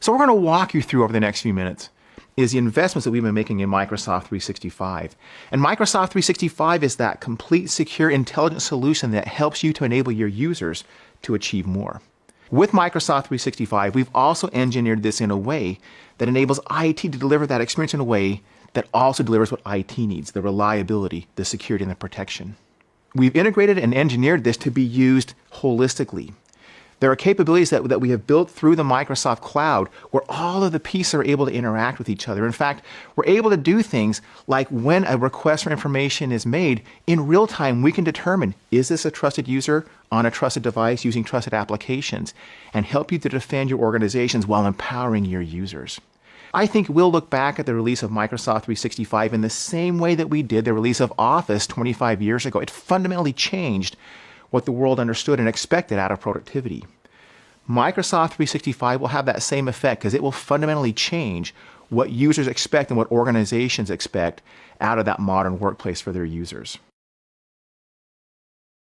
So we're going to walk you through over the next few minutes is the investments that we've been making in Microsoft 365. And Microsoft 365 is that complete, secure, intelligent solution that helps you to enable your users to achieve more. With Microsoft 365, we've also engineered this in a way that enables IT to deliver that experience in a way that also delivers what IT needs, the reliability, the security, and the protection. We've integrated and engineered this to be used holistically. There are capabilities that we have built through the Microsoft Cloud where all of the pieces are able to interact with each other. In fact, we're able to do things like when a request for information is made, in real time we can determine, is this a trusted user on a trusted device using trusted applications, and help you to defend your organizations while empowering your users. I think we'll look back at the release of Microsoft 365 in the same way that we did the release of Office 25 years ago. It fundamentally changed what the world understood and expected out of productivity. Microsoft 365 will have that same effect because it will fundamentally change what users expect and what organizations expect out of that modern workplace for their users.